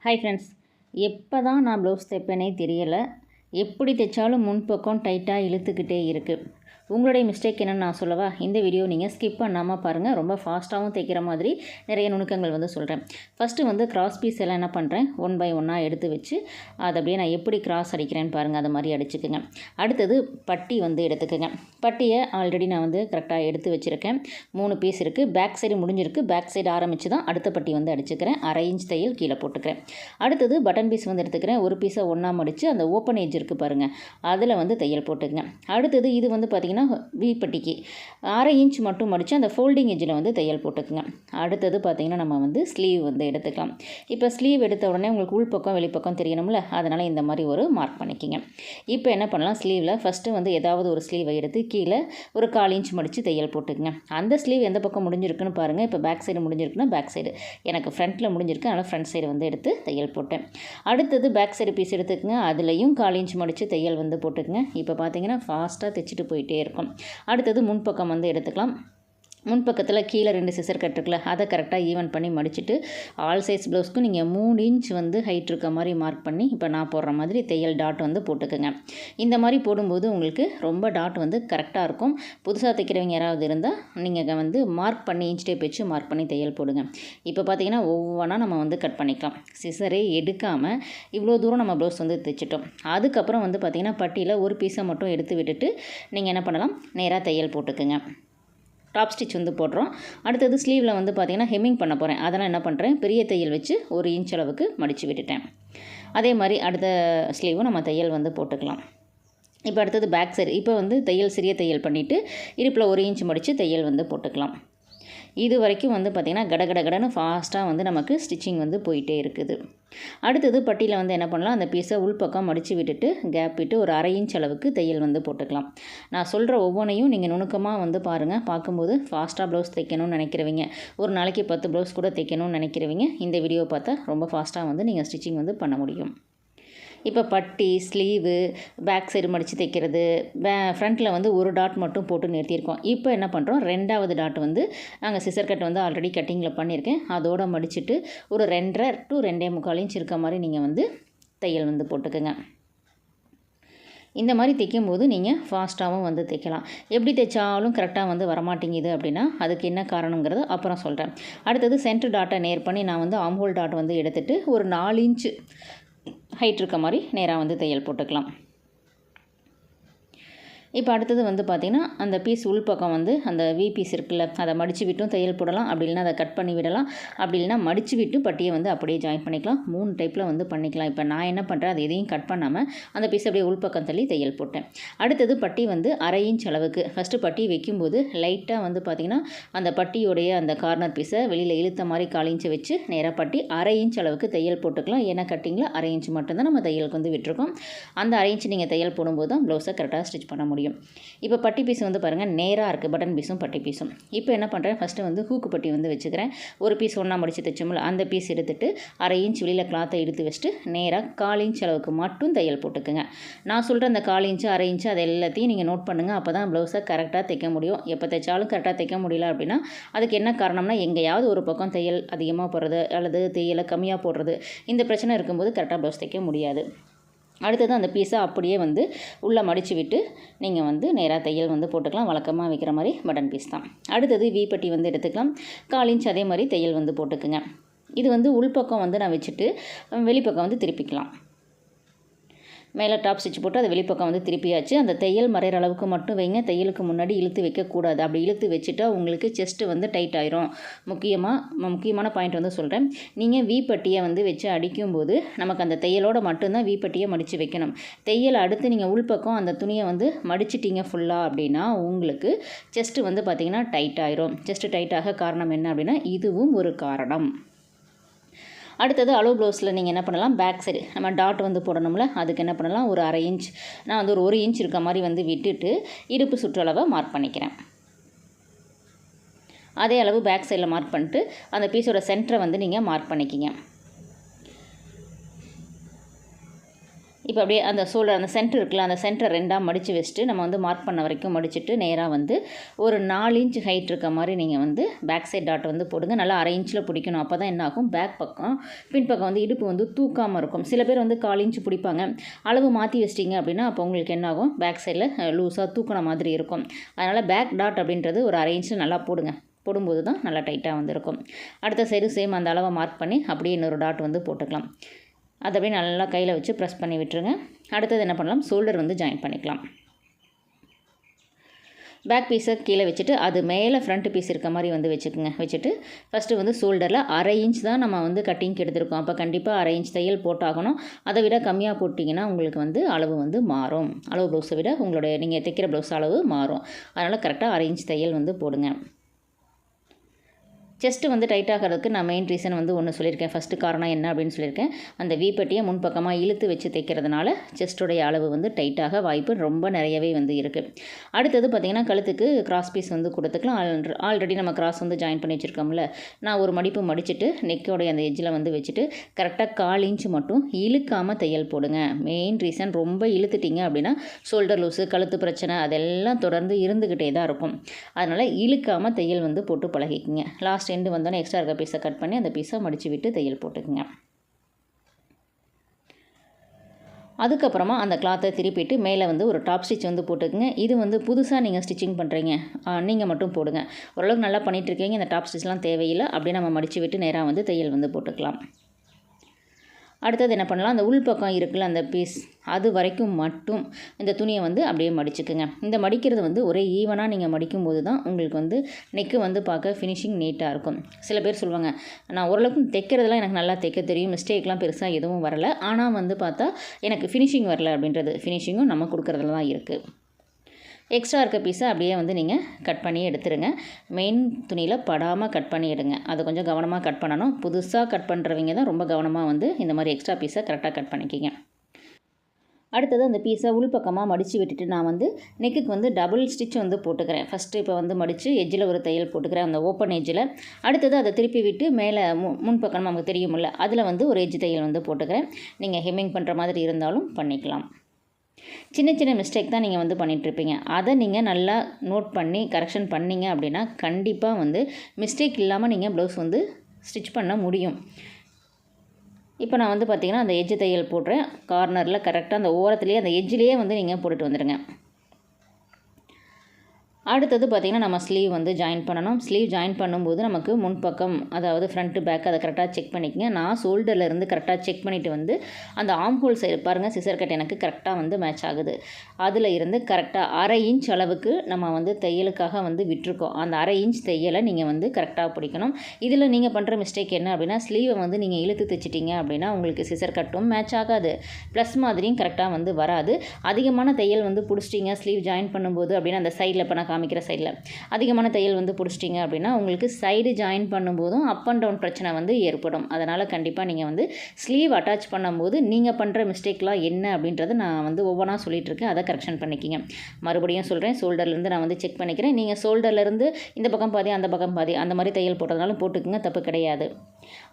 Hi friends, எப்போ தான் நான் ப்ளவுஸ் தைப்பேனே தெரியலை. எப்படி தைச்சாலும் முன்பக்கம் டைட்டாக இழுத்துக்கிட்டே இருக்குது. உங்களுடைய மிஸ்டேக் என்னென்னு நான் சொல்லவா? இந்த வீடியோ நீங்கள் ஸ்கிப் பண்ணாமல் பாருங்கள். ரொம்ப ஃபாஸ்ட்டாகவும் தைக்கிற மாதிரி நிறைய நுணுக்கங்கள் சொல்கிறேன். ஃபஸ்ட்டு கிராஸ் பீஸ் எல்லாம் என்ன பண்ணுறேன், 1 by 1 எடுத்து வச்சு அதை அப்படியே நான் எப்படி கிராஸ் அடிக்கிறேன்னு பாருங்கள். அது மாதிரி அடிச்சுக்குங்க. அடுத்தது பட்டி எடுத்துக்கோங்க. பட்டியை ஆல்ரெடி நான் கரெக்டாக எடுத்து வச்சுருக்கேன். 3 பீஸ் இருக்குது. பேக் சைடு முடிஞ்சிருக்கு. பேக் சைடு ஆரம்பித்து தான் அடுத்த பட்டி அடிச்சுக்கிறேன். 1/2 இன்ச் தையல் கீழே போட்டுக்கிறேன். அடுத்தது பட்டன் பீஸ் எடுத்துக்கிறேன். ஒரு பீஸை ஒன்றா மடித்து அந்த ஓப்பன் ஏஜ் இருக்குது பாருங்கள், அதில் தையல் போட்டுக்கங்க. அடுத்தது இது பார்த்திங்கன்னா வி பட்டிக்கு 1/2 இன்ச் மட்டும் மடித்து அந்த ஃபோல்டிங் எஜ்ஜில் தையல் போட்டுக்குங்க. அடுத்தது பார்த்திங்கன்னா நம்ம ஸ்லீவ் எடுத்துக்கலாம். இப்போ ஸ்லீவ் எடுத்த உடனே உங்களுக்கு உள்பக்கம் வெளிப்பக்கம் தெரியணும்ல, அதனால் இந்த மாதிரி ஒரு மார்க் பண்ணிக்கிங்க. இப்போ என்ன பண்ணலாம், ஸ்லீவில் ஃபஸ்ட்டு ஏதாவது ஒரு ஸ்லீவை எடுத்து கீழே ஒரு 1/4 இன்ச் மடித்து தையல் போட்டுக்குங்க. அந்த ஸ்லீவ் எந்த பக்கம் முடிஞ்சிருக்குன்னு பாருங்கள். இப்போ பேக் சைடு முடிஞ்சிருக்குன்னா பேக் சைடு, எனக்கு ஃப்ரண்ட்டில் முடிஞ்சிருக்கு, அதனால் ஃப்ரண்ட் சைடு எடுத்து தையல் போட்டேன். அடுத்தது பேக் சைடு பீஸ் எடுத்துக்கங்க. அதுலேயும் 1/4 இன்ச் மடித்து தையல் போட்டுக்குங்க. இப்போ பார்த்தீங்கன்னா ஃபாஸ்ட்டாக தைச்சிட்டு போயிட்டே இருக்கும். அடுத்தது முன்பக்கம் எடுத்துக்கலாம். முன்பக்கத்தில் கீழே 2 சிசர் கட் இருக்குல்ல, அதை கரெக்டாக ஈவன் பண்ணி மடிச்சுட்டு ஆல் சைஸ் ப்ளவுஸ்க்கு நீங்கள் 3 இன்ச் ஹைட் இருக்க மாதிரி மார்க் பண்ணி இப்போ நான் போடுற மாதிரி தையல் டாட் போட்டுக்குங்க. இந்த மாதிரி போடும்போது உங்களுக்கு ரொம்ப டாட் கரெக்டாக இருக்கும். புதுசாக தைக்கிறவங்க யாராவது இருந்தால் நீங்கள் மார்க் பண்ணி இன்ச் டேப் வச்சு மார்க் பண்ணி தையல் போடுங்க. இப்போ பார்த்தீங்கன்னா ஒவ்வொன்றா நம்ம கட் பண்ணிக்கலாம். சிசரே எடுக்காமல் இவ்வளோ தூரம் நம்ம ப்ளவுஸ் தைச்சிட்டோம். அதுக்கப்புறம் பார்த்தீங்கன்னா பட்டியில் ஒரு பீஸை மட்டும் எடுத்து விட்டுட்டு நீங்கள் என்ன பண்ணலாம், நேராக தையல் போட்டுக்குங்க. டாப் ஸ்டிச் போடுறோம். அடுத்தது ஸ்லீவில் பார்த்திங்கன்னா ஹெம்மிங் பண்ண போகிறேன். அதெல்லாம் என்ன பண்ணுறேன், பெரிய தையல் வச்சு 1 இன்ச் அளவுக்கு மடித்து விட்டுட்டேன். அதே மாதிரி அடுத்த ஸ்லீவும் நம்ம தையல் போட்டுக்கலாம். இப்போ அடுத்தது பேக் சைடு. இப்போ தையல் சிறிய தையல் பண்ணிவிட்டு இடுப்பில் 1 இன்ச் மடித்து தையல் போட்டுக்கலாம். இது வரைக்கும் பார்த்திங்கன்னா கடகடன்னு ஃபாஸ்ட்டாக நமக்கு ஸ்டிச்சிங் போயிட்டே இருக்குது. அடுத்தது பட்டியில் என்ன பண்ணலாம், அந்த பீஸை உள்பக்கம் மடித்து விட்டுட்டு கேப் விட்டு ஒரு 1/2 இன்ச் அளவுக்கு தையல் போட்டுக்கலாம். நான் சொல்கிற ஒவ்வொன்றையும் நீங்கள் நுணுக்கமாக பாருங்கள். பார்க்கும்போது ஃபாஸ்ட்டாக ப்ளவுஸ் தைக்கணும்னு நினைக்கிறவங்க, ஒரு நாளைக்கு 10 ப்ளவுஸ் கூட தைக்கணும்னு நினைக்கிறவங்க இந்த வீடியோ பார்த்தா ரொம்ப ஃபாஸ்ட்டாக நீங்கள் ஸ்டிச்சிங் பண்ண முடியும். இப்போ பட்டி, ஸ்லீவு, பேக் சைடு மடித்து தைக்கிறது, ஃப்ரண்ட்டில் ஒரு டாட் மட்டும் போட்டு நிறுத்தியிருக்கோம். இப்போ என்ன பண்ணுறோம், 2வது டாட் நாங்கள் சிசர் கட் ஆல்ரெடி கட்டிங்கில் பண்ணியிருக்கேன். அதோடு மடிச்சுட்டு ஒரு 2.5 to 2.25 இன்ச் இருக்க மாதிரி நீங்கள் தையல் போட்டுக்குங்க. இந்த மாதிரி தைக்கும்போது நீங்கள் ஃபாஸ்ட்டாகவும் தைக்கலாம். எப்படி தைச்சாலும் கரெக்டாக வரமாட்டேங்குது அப்படின்னா அதுக்கு என்ன காரணங்கிறத அப்புறம் சொல்கிறேன். அடுத்தது சென்டர் டாட்டை நேர் பண்ணி நான் ஆம்ஹோல் டாட் எடுத்துகிட்டு ஒரு 4 இன்ச்சு ஹைட் இருக்க மாதிரி நேராக தையல் போட்டுக்கலாம். இப்போ அடுத்தது பார்த்திங்கன்னா அந்த பீஸ் உள்பக்கம் அந்த வி பீஸ் இருக்குல்ல, அதை மடித்து விட்டும் தையல் போடலாம். அப்படி இல்லைனா அதை கட் பண்ணி விடலாம். அப்படி இல்லைனா மடித்து விட்டு பட்டியை அப்படியே ஜாயின் பண்ணிக்கலாம். 3 டைப்பில் பண்ணிக்கலாம். இப்போ நான் என்ன பண்ணுறேன், அது எதையும் கட் பண்ணாமல் அந்த பீஸ் அப்படியே உள்பக்கம் தள்ளி தையல் போட்டேன். அடுத்தது பட்டி 1/2 இன்ச் அளவுக்கு ஃபஸ்ட்டு பட்டி வைக்கும்போது லைட்டாக பார்த்திங்கன்னா அந்த பட்டியோடைய அந்த கார்னர் பீஸை வெளியில் இழுத்த மாதிரி 1/4 இன்ச்சை வச்சு நேராக பட்டி 1/2 இன்ச் அளவுக்கு தையல் போட்டுக்கலாம். ஏன்னா கட்டிங்கில் 1/2 இன்ச் மட்டும்தான் நம்ம தையலுக்கு விட்டுருக்கோம். அந்த 1/2 இன்ச் நீங்கள் தையல் போடும்போது தான் ப்ளவுஸை கரெக்டாக ஸ்டிச் பண்ண முடியும். இப்போ பட்டி பீஸ் பாருங்கள் நேராக இருக்குது, பட்டன் பீஸும் பட்டி பீஸும். இப்போ என்ன பண்ணுறேன், ஃபஸ்ட்டு ஹூக்கு பட்டி வச்சுக்கிறேன். ஒரு பீஸ் ஒன்றா மடித்து தைச்சோம்ல, அந்த பீஸ் எடுத்துகிட்டு 1/2 இன்ச் வெளியில் கிளாத்தை எடுத்து வச்சுட்டு நேராக 1/4 இன்ச் அளவுக்கு மட்டும் தையல் போட்டுக்குங்க. நான் சொல்கிற அந்த 1/4 இன்ச்சு 1/2 இன்ச்சு அது எல்லாத்தையும் நீங்கள் நோட் பண்ணுங்கள். அப்போ தான் ப்ளவுஸை கரெக்டாக தைக்க முடியும். எப்போ தைச்சாலும் கரெக்டாக தைக்க முடியல அப்படின்னா அதுக்கு என்ன காரணம்னா, எங்கேயாவது ஒரு பக்கம் தையல் அதிகமாக போடுறது அல்லது தையலை கம்மியாக போடுறது, இந்த பிரச்சனை இருக்கும்போது கரெக்டாக ப்ளவுஸ் தைக்க முடியாது. அடுத்தது அந்த பீஸை அப்படியே உள்ளே மடித்து விட்டு நீங்கள் நேராக தையல் போட்டுக்கலாம். வழக்கமாக வைக்கிற மாதிரி பட்டன் பீஸ் தான். அடுத்தது வி பட்டி எடுத்துக்கலாம். 1/4 இன்ச் அதே மாதிரி தையல் போட்டுக்குங்க. இது உள்பக்கம் நான் வச்சுட்டு வெளிப்பக்கம் திருப்பிக்கலாம். மேலே டாப் ஸ்டிச் போட்டு அது வெளிப்பக்கம் திருப்பியாச்சு. அந்த தையல் மறைகிற அளவுக்கு மட்டும் வைங்க. தையலுக்கு முன்னாடி இழுத்து வைக்கக்கூடாது. அப்படி இழுத்து வச்சுட்டா உங்களுக்கு செஸ்ட்டு டைட் ஆயிரும். முக்கியமான பாயிண்ட் சொல்கிறேன். நீங்கள் வி பட்டியை வச்சு அடிக்கும்போது நமக்கு அந்த தையலோடு மட்டும்தான் வி பட்டியை மடித்து வைக்கணும். தையல் அடுத்து நீங்கள் உள்பக்கம் அந்த துணியை மடிச்சிட்டிங்க ஃபுல்லாக அப்படின்னா உங்களுக்கு செஸ்ட்டு பார்த்திங்கன்னா டைட் ஆயிரும். செஸ்ட்டு டைட்டாக காரணம் என்ன அப்படின்னா இதுவும் ஒரு காரணம். அடுத்தது அளவு ப்ளவுஸில் நீங்கள் என்ன பண்ணலாம், பேக் சைடு நம்ம டாட் போடணும்ல, அதுக்கு என்ன பண்ணலாம், ஒரு 1/2 இன்ச் நான் ஒரு 1 இன்ச் இருக்க மாதிரி விட்டுட்டு இடுப்பு சுற்றளவை மார்க் பண்ணிக்கிறேன். அதே அளவு பேக் சைடில் மார்க் பண்ணிட்டு அந்த பீஸோட சென்டரை நீங்கள் மார்க் பண்ணிக்கிங்க. இப்போ அப்படியே அந்த அந்த சென்டர் இருக்குல்ல, அந்த சென்டரை 2ஆக மடித்து வச்சுட்டு நம்ம வந்து மார்க் பண்ண வரைக்கும் மடிச்சுட்டு நேராக வந்து ஒரு 4 இன்ச் ஹைட் இருக்க மாதிரி நீங்கள் வந்து பேக் சைட் டாட் வந்து போடுங்க. நல்லா 1/2 இன்ச்சில் பிடிக்கணும். அப்போ தான் என்ன ஆகும், பேக் பக்கம் பின்பக்கம் வந்து இடுப்பு வந்து தூக்காமல் இருக்கும். சில பேர் வந்து 1/4 இன்ச் பிடிப்பாங்க. அளவு மாற்றி வச்சிட்டிங்க அப்படின்னா அப்போ உங்களுக்கு என்ன ஆகும், பேக் சைடில் லூஸாக தூக்கின மாதிரி இருக்கும். அதனால் பேக் டாட் அப்படின்றது ஒரு 1/2 இன்ச்சில் நல்லா போடுங்க. போடும்போது தான் நல்லா டைட்டாக வந்துருக்கும். அடுத்த சைடு சேம் அந்த அளவை மார்க் பண்ணி அப்படியே இன்னொரு டாட் வந்து போட்டுக்கலாம். அதை அப்படியே நல்லா கையில் வச்சு ப்ரெஸ் பண்ணி விட்டுருங்க. அடுத்தது என்ன பண்ணலாம், ஷோல்டர் வந்து ஜாயின் பண்ணிக்கலாம். பேக் பீஸை கீழே வச்சுட்டு அது மேலே ஃப்ரண்ட் பீஸ் இருக்க மாதிரி வந்து வச்சுக்கோங்க. வச்சுட்டு ஃபஸ்ட்டு வந்து ஷோல்டரில் 1/2 இன்ச் தான் நம்ம வந்து கட்டிங்க்கு எடுத்துருக்கோம். அப்போ கண்டிப்பாக 1/2 இன்ச் தையல் போட்டாகணும். அதை விட கம்மியாக போட்டிங்கன்னா உங்களுக்கு வந்து அளவு வந்து மாறும். அளவு ப்ளவுஸை விட உங்களுடைய நீங்கள் தைக்கிற ப்ளவுஸ் அளவு மாறும். அதனால் கரெக்டாக 1/2 இன்ச் தையல் வந்து போடுங்க. செஸ்ட்டு வந்து டைட் ஆகிறதுக்கு நான் மெயின் ரீசன் வந்து ஒன்று சொல்லியிருக்கேன். ஃபஸ்ட்டு காரணம் என்ன அப்படின்னு சொல்லியிருக்கேன், அந்த வீப்பட்டியை முன்பக்கமாக இழுத்து வச்சு தைக்கிறதுனால செஸ்ட்டுடைய அளவு வந்து டைட்டாக வாய்ப்பு ரொம்ப நிறையவே வந்து இருக்குது. அடுத்தது பார்த்திங்கன்னா கழுத்துக்கு கிராஸ் பீஸ் வந்து கொடுத்துக்கலாம். ஆல்ரெடி நம்ம கிராஸ் வந்து ஜாயின் பண்ணி வச்சுருக்கோம்ல, நான் ஒரு மடிப்பு மடிச்சுட்டு நெக்கோடைய அந்த எஜ்ஜில் வந்து வச்சுட்டு கரெக்டாக 1/4 இன்ச் மட்டும் இழுக்காமல் தையல் போடுங்க. மெயின் ரீசன் ரொம்ப இழுத்துட்டிங்க அப்படின்னா ஷோல்டர் லூஸு, கழுத்து பிரச்சனை அதெல்லாம் தொடர்ந்து இருந்துக்கிட்டே தான் இருக்கும். அதனால் இழுக்காமல் தையல் வந்து போட்டு பழகிக்குங்க. லாஸ்ட் எண்டு வந்தோன்னே எக்ஸ்ட்ரா இருக்க பீஸை கட் பண்ணி அந்த பீஸை மடித்து விட்டு தையல் போட்டுக்குங்க. அதுக்கப்புறமா அந்த கிளாத்தை திருப்பிட்டு மேலே வந்து ஒரு டாப் ஸ்டிச் வந்து போட்டுக்குங்க. இது வந்து புதுசாக நீங்கள் ஸ்டிச்சிங் பண்ணுறீங்க, நீங்கள் மட்டும் போடுங்க. ஓரளவுக்கு நல்லா பண்ணிகிட்ருக்கீங்க, இந்த டாப் ஸ்டிச்லாம் தேவையில்லை. அப்படியே நம்ம மடித்து விட்டு நேராக வந்து தையல் வந்து போட்டுக்கலாம். அடுத்தது என்ன பண்ணலாம், அந்த உள் பக்கம் இருக்குல்ல அந்த பீஸ், அது வரைக்கும் மட்டும் இந்த துணியை வந்து அப்படியே மடிச்சுக்குங்க. இந்த மடிக்கிறது வந்து ஒரே ஈவனாக நீங்கள் மடிக்கும்போது தான் உங்களுக்கு வந்து நெக்கு வந்து பார்க்க ஃபினிஷிங் நீட்டாக இருக்கும். சில பேர் சொல்லுவாங்க, நான் ஓரளவுக்கு தைக்கிறதுலாம் எனக்கு நல்லா தைக்க தெரியும், மிஸ்டேக்லாம் பெருசாக எதுவும் வரலை, ஆனால் வந்து பார்த்தா எனக்கு ஃபினிஷிங் வரல அப்படின்றது. ஃபினிஷிங்கும் நம்ம கொடுக்குறதுல தான் இருக்குது. எக்ஸ்ட்ரா இருக்க பீஸை அப்படியே வந்து நீங்கள் கட் பண்ணி எடுத்துருங்க. மெயின் துணியில் படாமல் கட் பண்ணி எடுங்க. அதை கொஞ்சம் கவனமாக கட் பண்ணணும். புதுசாக கட் பண்ணுறவங்க தான் ரொம்ப கவனமாக வந்து இந்த மாதிரி எக்ஸ்ட்ரா பீஸை கரெக்டாக கட் பண்ணிக்கிங்க. அடுத்தது அந்த பீஸை உள்பக்கமாக மடித்து விட்டுட்டு நான் வந்து நெக்குக்கு வந்து டபுள் ஸ்டிச் வந்து போட்டுக்கிறேன். ஃபஸ்ட்டு இப்போ வந்து மடித்து எஜ்ஜில் ஒரு தையல் போட்டுக்கிறேன், அந்த ஓப்பன் எஜ்ஜில். அடுத்தது அதை திருப்பி விட்டு மேலே முன்பக்கம் நமக்கு தெரியுமில்ல, அதில் வந்து ஒரு எஜ்ஜு தையல் வந்து போட்டுக்கிறேன். நீங்கள் ஹெம்மிங் பண்ணுற மாதிரி இருந்தாலும் பண்ணிக்கலாம். சின்ன சின்ன மிஸ்டேக் தான் நீங்கள் வந்து பண்ணிகிட்ருப்பீங்க. அதை நீங்கள் நல்லா நோட் பண்ணி கரெக்ஷன் பண்ணிங்க அப்படின்னா கண்டிப்பாக வந்து மிஸ்டேக் இல்லாமல் நீங்கள் ப்ளவுஸ் வந்து ஸ்டிச் பண்ண முடியும். இப்போ நான் வந்து பார்த்திங்கன்னா அந்த எஜ்ஜு தையல் போடுறேன். கார்னரில் கரெக்டாக அந்த ஓரத்துலேயே அந்த எஜ்ஜிலேயே வந்து நீங்கள் போட்டுட்டு வந்துடுங்க. அடுத்தது பார்த்திங்கன்னா நம்ம ஸ்லீவ் வந்து ஜாயின் பண்ணணும். ஸ்லீவ் ஜாயின் பண்ணும்போது நமக்கு முன்பக்கம் அதாவது ஃப்ரண்ட்டு பேக் அதை கரெக்டாக செக் பண்ணிக்கங்க. நான் ஷோல்டர்லேருந்து கரெக்டாக செக் பண்ணிவிட்டு வந்து அந்த ஆர்ம் ஹோல் சைடு பாருங்கள், சிசர் கட் எனக்கு கரெக்டாக வந்து மேட்ச் ஆகுது. அதில் இருந்து கரெக்டாக 1/2 இன்ச் அளவுக்கு நம்ம வந்து தையலுக்காக வந்து விட்டுருக்கோம். அந்த 1/2 இன்ச் தையலை நீங்கள் வந்து கரெக்டாக பிடிக்கணும். இதில் நீங்கள் பண்ணுற மிஸ்டேக் என்ன அப்படின்னா, ஸ்லீவை வந்து நீங்கள் இழுத்து தைச்சிட்டிங்க அப்படின்னா உங்களுக்கு சிசர் கட்டும் மேட்ச் ஆகாது, ப்ளஸ் மாதிரியும் கரெக்டாக வந்து வராது. அதிகமான தையல் வந்து பிடிச்சிட்டிங்க ஸ்லீவ் ஜாயின் பண்ணும்போது அப்படின்னா, அந்த சைடில் இப்போ நான் காமிக்கிற சைடில் அதிகமான தையல் வந்து பிடிச்சிட்டிங்க அப்படின்னா உங்களுக்கு சைடு ஜாயின் பண்ணும்போதும் அப் அண்ட் டவுன் பிரச்சனை வந்து ஏற்படும். அதனால் கண்டிப்பாக நீங்கள் வந்து ஸ்லீவ் அட்டாச் பண்ணும்போது நீங்கள் பண்ணுற மிஸ்டேக்லாம் என்ன அப்படின்றத நான் வந்து ஒவ்வொன்றா சொல்லிகிட்டு இருக்கேன். அதை கரெக்ஷன் பண்ணிக்கிங்க. மறுபடியும் சொல்கிறேன், ஷோல்டர்லேருந்து நான் வந்து செக் பண்ணிக்கிறேன். நீங்கள் ஷோல்டர்லேருந்து இந்த பக்கம் பாதி அந்த பக்கம் பாதி அந்த மாதிரி தையல் போட்டதுனாலும் போட்டுக்குங்க, தப்பு கிடையாது.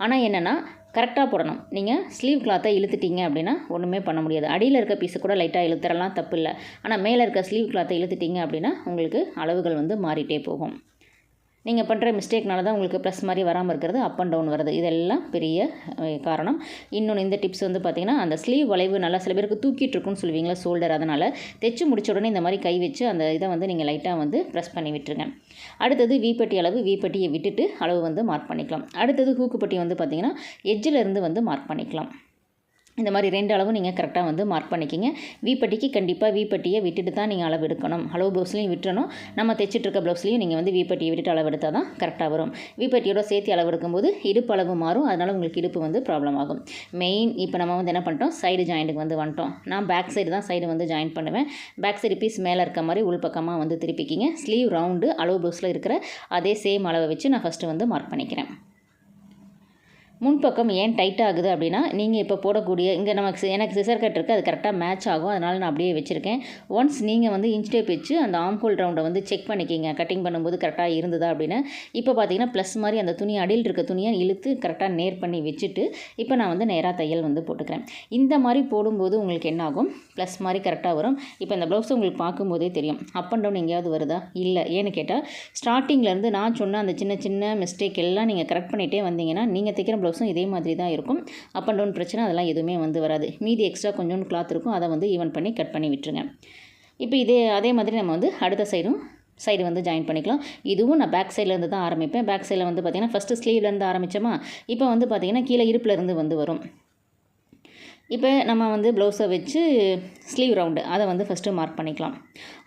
ஆனால் என்னென்னா கரெக்டாக போடணும். நீங்கள் ஸ்லீவ் கிளாத்தை இழுத்துட்டிங்க அப்படின்னா ஒன்றுமே பண்ண முடியாது. அடியில் இருக்க பீஸு கூட லைட்டாக இழுத்துறலாம், தப்பு இல்லை. ஆனால் மேலே இருக்க ஸ்லீவ் கிளாத்தை இழுத்துட்டிங்க அப்படின்னா உங்களுக்கு அளவுகள் வந்து மாறிட்டே போகும். நீங்கள் பண்ணுற மிஸ்டேக்னால தான் உங்களுக்கு ப்ளஸ் மாதிரி வராமல் இருக்கிறது, அப் அண்ட் டவுன் வருது. இதெல்லாம் பெரிய காரணம். இன்னொன்று இந்த டிப்ஸ் வந்து பார்த்திங்கன்னா, அந்த ஸ்லீவ் வளைவு நல்லா சில பேருக்கு தூக்கிட்டு இருக்குன்னு சொல்லுவீங்களா ஷோல்டர், அதனால் தைச்சு முடிச்ச உடனே இந்த மாதிரி கை வச்சு அந்த இதை வந்து நீங்கள் லைட்டாக வந்து ப்ரெஸ் பண்ணி விட்டுருங்க. அடுத்தது வீப்பட்டி அளவு, வீப்பட்டியை விட்டுட்டு அளவு வந்து மார்க் பண்ணிக்கலாம். அடுத்தது ஹூக்குப்பட்டி வந்து பார்த்திங்கன்னா எஜ்ஜில் இருந்து வந்து மார்க் பண்ணிக்கலாம். இந்த மாதிரி 2 அளவும் நீங்கள் கரெக்டாக வந்து மார்க் பண்ணிக்கிங்க. வீப்பட்டிக்கு கண்டிப்பாக வீப்பட்டியை விட்டுட்டு தான் நீங்கள் அளவு எடுக்கணும். அளவு ப்ளவுஸ்லையும் விட்டுறணும், நம்ம தைச்சிட்ருக்க ப்ளவுஸ்லையும் நீங்கள் வந்து வீப்பட்டியை விட்டுட்டு அளவு எடுத்தால் தான் கரெக்டாக வரும். வீப்பட்டியோட சேர்த்து அளவு எடுக்கும்போது இடுப்பு அளவு மாறும், அதனால் உங்களுக்கு இடுப்பு வந்து ப்ராப்ளம் ஆகும். மெயின் இப்போ நம்ம வந்து என்ன பண்ணிட்டோம், சைடு ஜாயிண்ட்டுக்கு வந்து வந்துட்டோம். நான் பேக் சைடு தான் சைடு வந்து ஜாயின் பண்ணுவேன். பேக் சைடு பீஸ் மேலே இருக்க மாதிரி உள்பக்கமாக வந்து திருப்பிக்கிங்க. ஸ்லீவ் ரவுண்டு அளவு ப்ளவுஸில் இருக்கிற அதே சேம் அளவை வச்சு நான் ஃபஸ்ட்டு வந்து மார்க் பண்ணிக்கிறேன். முன்பக்கம் ஏன் டைட் ஆகுது அப்படின்னா, நீங்கள் இப்போ போடக்கூடிய இங்கே எனக்கு சிசர் கட் இருக்குது, அது கரெக்டாக மேட்ச் ஆகும். அதனால் நான் அப்படியே வச்சுருக்கேன். ஒன்ஸ் நீங்கள் வந்து இன்ச் டேப் வச்சு அந்த ஆர்ம் ஹோல் ரவுண்டை வந்து செக் பண்ணிக்கிங்க, கட்டிங் பண்ணும்போது கரெக்டாக இருந்ததா அப்படின்னு. இப்போ பார்த்தீங்கன்னா ப்ளஸ் மாதிரி அந்த துணி அடியில் இருக்க துணியை இழுத்து கரெக்டாக நேர் பண்ணி வச்சுட்டு இப்போ நான் வந்து நேராக தையல் வந்து போட்டுக்கிறேன். இந்த மாதிரி போடும்போது உங்களுக்கு என்ன ஆகும், ப்ளஸ் மாதிரி கரெக்டாக வரும். இப்போ இந்த ப்ளவுஸ் உங்களுக்கு பார்க்கும்போதே தெரியும் அப் அண்ட் டவுன் எங்கேயாவது வருதா, இல்லை. ஏன்னு கேட்டால் ஸ்டார்டிங்லேருந்து நான் சொன்ன அந்த சின்ன சின்ன மிஸ்டேக் எல்லாம் நீங்கள் கரெக்ட் பண்ணிகிட்டே வந்தீங்கன்னா நீங்கள் தைக்கிற ப்ளவுஸும் இதே மாதிரி தான் இருக்கும். அப் அண்ட் டவுன் பிரச்சனை அதெல்லாம் எதுவுமே வந்து வராது. மீதி எக்ஸ்ட்ரா கொஞ்சோண்டு கிளாத் இருக்கும், அதை வந்து ஈவன் பண்ணி கட் பண்ணி விட்டுருங்க. இப்போ அதே மாதிரி நம்ம வந்து அடுத்த சைடு வந்து ஜாயின் பண்ணிக்கலாம். இதுவும் நான் பேக் சைட்லேருந்து தான் ஆரம்பிப்பேன். பேக் சைடில் வந்து பார்த்திங்கன்னா ஃபஸ்ட்டு ஸ்லீவ்லேருந்து ஆரம்பித்தோமா, இப்போ வந்து பார்த்திங்கன்னா கீழே இடுப்புலேருந்து வந்து வரும். இப்போ நம்ம வந்து ப்ளவுஸை வச்சு ஸ்லீவ் ரவுண்டு அதை வந்து ஃபஸ்ட்டு மார்க் பண்ணிக்கலாம்.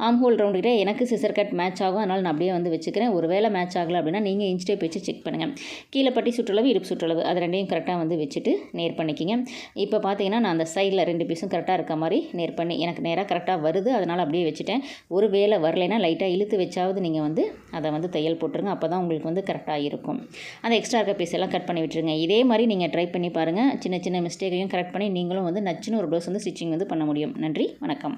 ஆர்ம் ஹோல் ரவுண்டுக்கிட்ட எனக்கு சிசர் கட் மேட்ச் ஆகும், அதனால் நான் அப்படியே வந்து வச்சுக்கிறேன். ஒரு வேளை மேட்ச் ஆகலை அப்படின்னா நீங்கள் இன்ச் டேப் வச்சு செக் பண்ணுங்கள். கீழே பட்டி சுற்றளவு, இடுப்பு சுற்றளவு அது ரெண்டையும் கரெக்டாக வந்து வச்சுட்டு நேர் பண்ணிக்கிங்க. இப்போ பார்த்தீங்கன்னா நான் அந்த சைடில் 2 பீஸும் கரெக்டாக இருக்க மாதிரி நேர் பண்ணி எனக்கு நேராக கரெக்டாக வருது, அதனால் அப்படியே வச்சுட்டேன். ஒரு வேளை வரலைன்னா லைட்டாக இழுத்து வச்சாவது நீங்கள் வந்து அதை வந்து தையல் போட்டுருங்க. அப்போ தான் உங்களுக்கு வந்து கரெக்டாக இருக்கும். அந்த எக்ஸ்ட்ரா இருக்க பீஸ் எல்லாம் கட் பண்ணி விட்டுருங்க. இதே மாதிரி நீங்கள் ட்ரை பண்ணி பாருங்கள். சின்ன சின்ன மிஸ்டேக்கையும் கரெக்ட் பண்ணி நீங்களும் வந்து நச்சுன்னு ஒரு ப்ளவுஸ் வந்து ஸ்டிச்சிங் வந்து பண்ண முடியும். நன்றி, வணக்கம்.